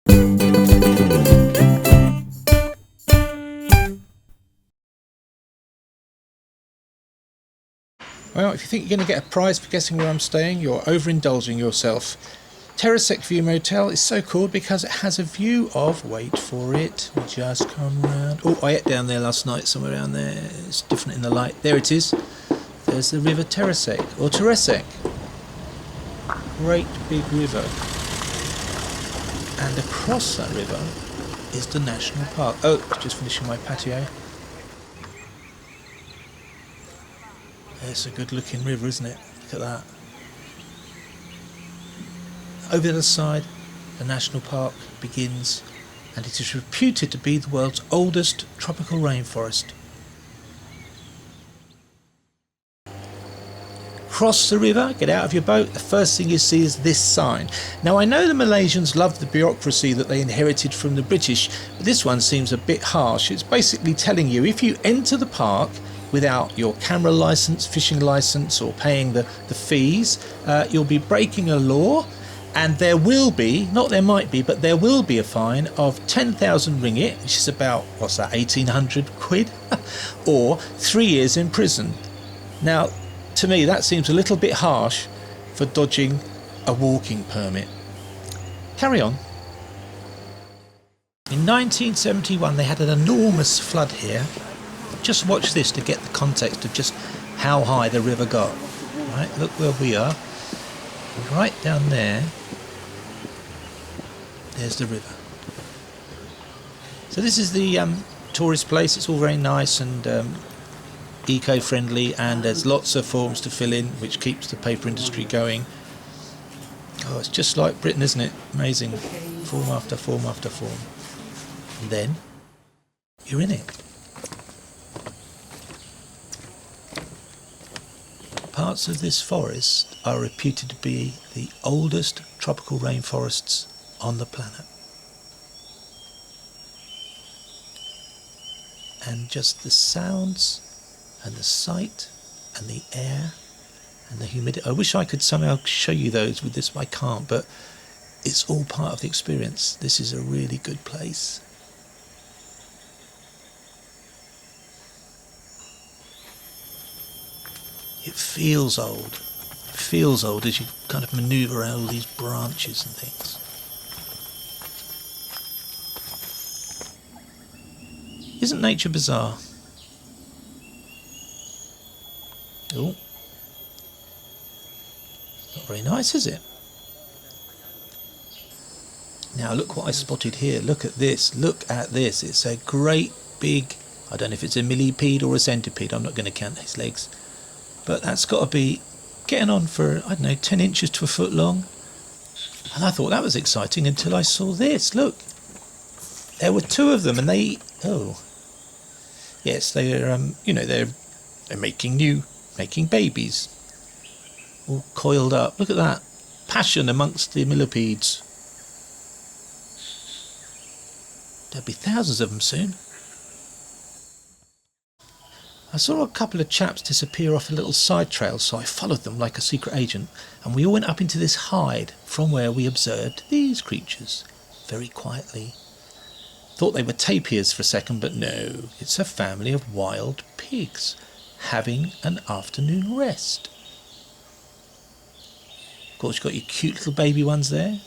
Well, if you think you're going to get a prize for guessing where I'm staying, you're overindulging yourself. Terrasec View Motel is so called because it has a view of, wait for it, we just come round. Oh, I ate down there last night, somewhere around there. It's different in the light. There it is. There's the River Terrasec, or Terrasec. Great big river. And across that river is the National Park. Oh, just finishing my patio. It's a good looking river, isn't it? Look at that. Over the other side, the National Park begins, and it is reputed to be the world's oldest tropical rainforest. Cross the river, get out of your boat, the first thing you see is this sign. Now I know the Malaysians loved the bureaucracy that they inherited from the British, but this one seems a bit harsh. It's basically telling you if you enter the park without your camera licence, fishing licence or paying the fees, you'll be breaking a law, and there will be, not there might be, but there will be a fine of 10,000 ringgit, which is about, what's that, 1,800 quid, or 3 years in prison. Now, to me, that seems a little bit harsh for dodging a walking permit. Carry on. In 1971, they had an enormous flood here. Just watch this to get the context of just how high the river got. Right, look where we are. Right down there, there's the river. So this is the tourist place. It's all very nice and eco-friendly, and there's lots of forms to fill in, which keeps the paper industry going. Oh, it's just like Britain, isn't it? Amazing. Form after form after form. And then you're in it. Parts of this forest are reputed to be the oldest tropical rainforests on the planet. And just the sounds and the sight and the air and the humidity. I wish I could somehow show you those with this, but I can't, but it's all part of the experience. This is a really good place. It feels old. It feels old as you kind of manoeuvre around all these branches and things. Isn't nature bizarre? Oh, not very nice, is it? Now look what I spotted here. Look at this. Look at this. It's a great big, I don't know if it's a millipede or a centipede. I'm not going to count his legs. But that's got to be getting on for, I don't know, 10 inches to a foot long. And I thought that was exciting until I saw this. Look. There were two of them, and they, oh. Yes, they're, they're making babies. All coiled up. Look at that. Passion amongst the millipedes. There'll be thousands of them soon. I saw a couple of chaps disappear off a little side trail, so I followed them like a secret agent, and we all went up into this hide from where we observed these creatures very quietly. Thought they were tapirs for a second, but no, it's a family of wild pigs having an afternoon rest. Of course, you've got your cute little baby ones there.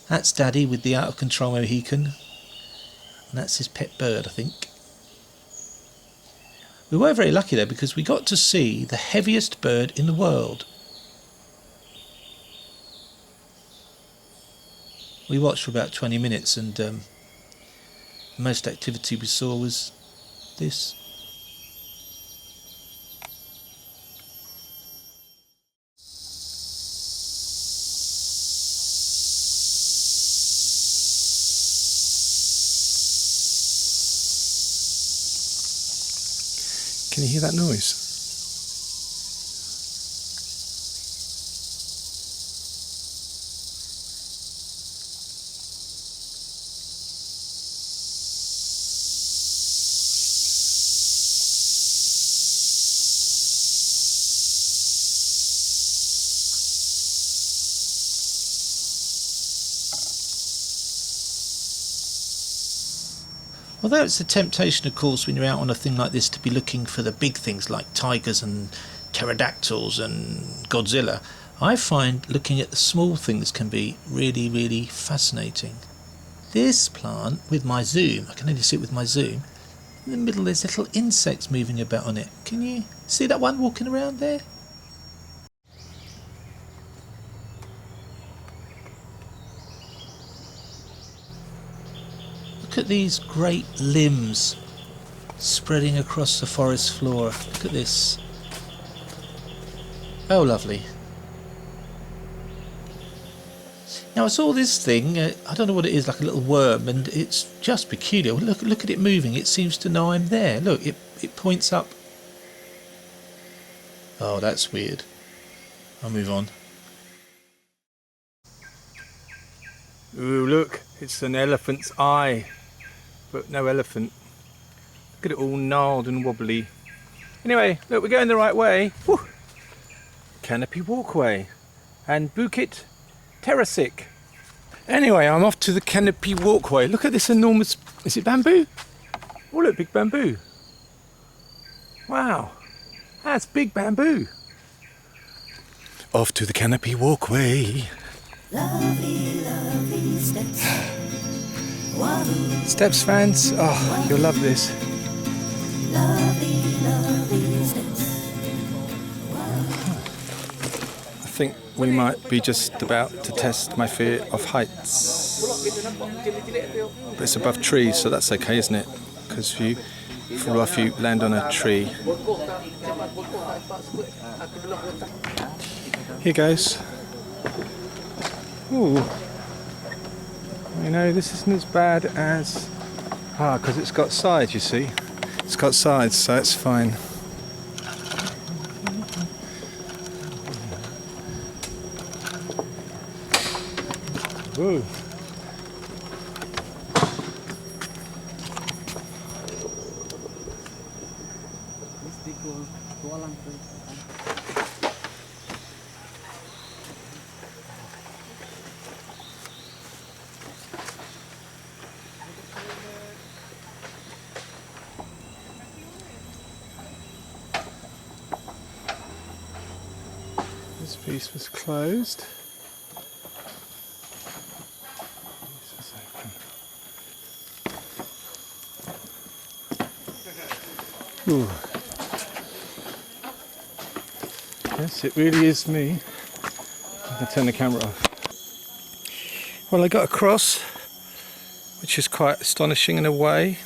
That's Daddy with the out-of-control Mohican, and that's his pet bird, I think. We were very lucky though, because we got to see the heaviest bird in the world. We watched for about 20 minutes, and the most activity we saw was this. Can you hear that noise? Although it's a temptation, of course, when you're out on a thing like this to be looking for the big things like tigers and pterodactyls and Godzilla, I find looking at the small things can be really, really fascinating. This plant, with my zoom, I can only see it with my zoom, in the middle there's little insects moving about on it. Can you see that one walking around there? Look at these great limbs spreading across the forest floor. Look at this. Oh, lovely. Now I saw this thing, I don't know what it is, like a little worm, and it's just peculiar. Look at it moving. It seems to know I'm there. Look, it points up. Oh, that's weird. I'll move on. Ooh, look, it's an elephant's eye, but no elephant. Look at it all gnarled and wobbly. Anyway, look, we're going the right way. Whew. Canopy Walkway and Bukit Indah. Anyway, I'm off to the Canopy Walkway. Look at this enormous... Is it bamboo? Oh, look, big bamboo. Wow, that's big bamboo. Off to the Canopy Walkway. Lovely, lovely steps. Wahoo. Steps fans, oh, you'll love this. Lovely, lovely steps. I think we might be just about to test my fear of heights. But it's above trees, so that's okay, isn't it? Because if you fall off, you land on a tree. Here goes. Ooh. You know, this isn't as bad as... because it's got sides, you see. It's got sides, so it's fine. Whoa. This piece was closed. This was open. Ooh. Yes, it really is me. I can turn the camera off. Well, I got across, which is quite astonishing in a way,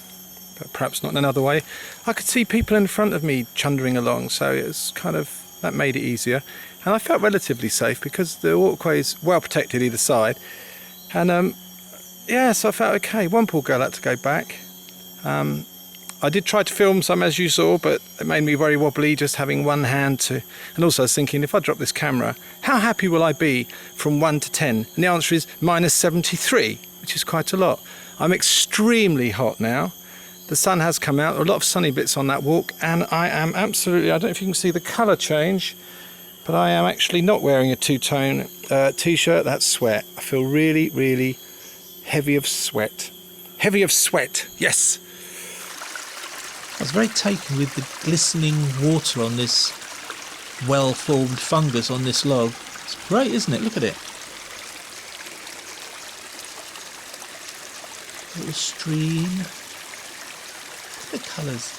but perhaps not in another way. I could see people in front of me chundering along, so it was kind of, that made it easier. And I felt relatively safe because the walkway is well protected either side. And yeah, so I felt okay. One poor girl had to go back. I did try to film some, as you saw, but it made me very wobbly just having one hand to... And also I was thinking, if I drop this camera, how happy will I be from 1 to 10? And the answer is -73, which is quite a lot. I'm extremely hot now. The sun has come out, a lot of sunny bits on that walk, and I am absolutely... I don't know if you can see the colour change, but I am actually not wearing a two-tone t-shirt. That's sweat. I feel really, really heavy of sweat. Heavy of sweat, yes! I was very taken with the glistening water on this well-formed fungus on this log. It's great, isn't it? Look at it. Little stream. Look at the colours,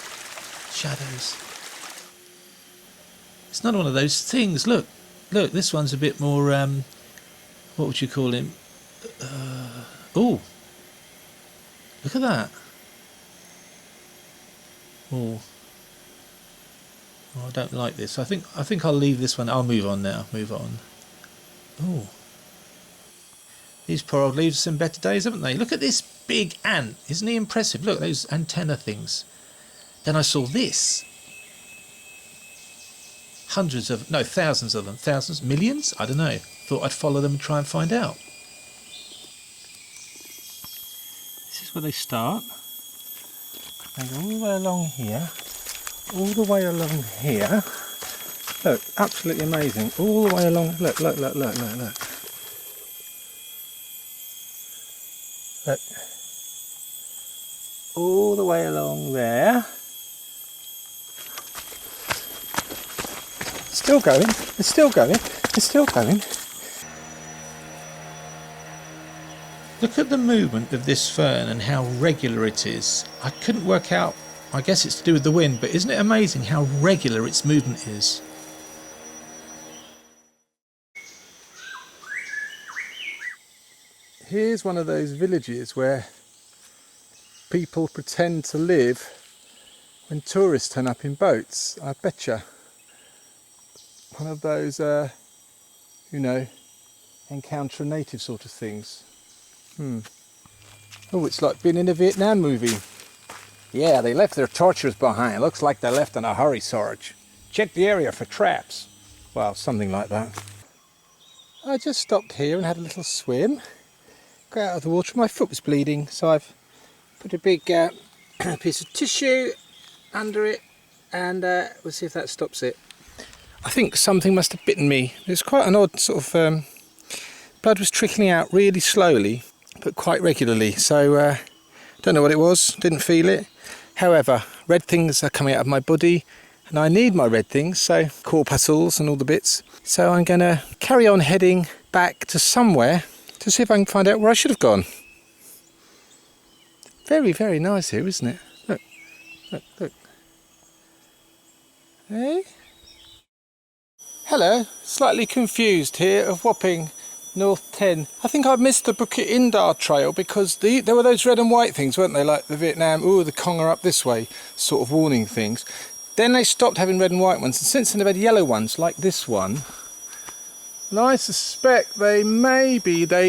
shadows. It's not one of those things. Look, this one's a bit more, what would you call him? Oh, look at that. Oh, I don't like this. I think I'll leave this one. I'll move on now. Move on. Oh, these poor old leaves have seen better days, haven't they? Look at this big ant. Isn't he impressive? Look, those antenna things. Then I saw this. Hundreds of, no, thousands of them. Thousands, millions? I don't know. Thought I'd follow them and try and find out. This is where they start. They go all the way along here, all the way along here. Look, absolutely amazing. All the way along. Look. Look. all the way along there. Still going, it's still going, it's still going. Look at the movement of this fern and how regular it is. I couldn't work out, I guess it's to do with the wind, but isn't it amazing how regular its movement is? Here's one of those villages where people pretend to live when tourists turn up in boats. I betcha. One of those, you know, encounter a native sort of things. Oh, it's like being in a Vietnam movie. Yeah, they left their torches behind. Looks like they left in a hurry, Sarge. Check the area for traps. Well, something like that. I just stopped here and had a little swim. Got out of the water, my foot was bleeding, so I've put a big piece of tissue under it, and we'll see if that stops it. I think something must have bitten me. It was quite an odd sort of blood was trickling out really slowly, but quite regularly. So don't know what it was, didn't feel it. However, red things are coming out of my body, and I need my red things, so corpuscles and all the bits. So I'm going to carry on heading back to somewhere to see if I can find out where I should have gone. Very, very nice here, isn't it? Look, look, look. Hey? Hello, slightly confused here of Wapping North 10. I think I missed the Bukit Indah trail because there were those red and white things, weren't they? Like the Vietnam, ooh, the Kong are up this way, sort of warning things. Then they stopped having red and white ones, and since then they've had yellow ones, like this one. And I suspect they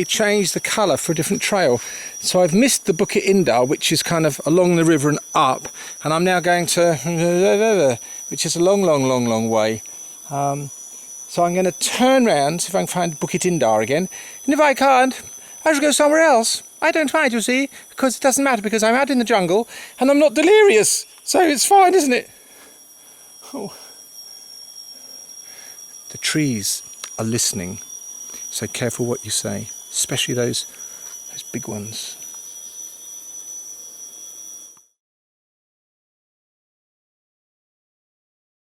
changed the colour for a different trail. So I've missed the Bukit Indah, which is kind of along the river and up, and I'm now going to, which is a long, long, long, long way. So I'm going to turn round, see if I can find Bukit Indah again. And if I can't, I shall go somewhere else. I don't mind, you see, because it doesn't matter, because I'm out in the jungle and I'm not delirious. So it's fine, isn't it? Oh. The trees are listening, so careful what you say, especially those big ones.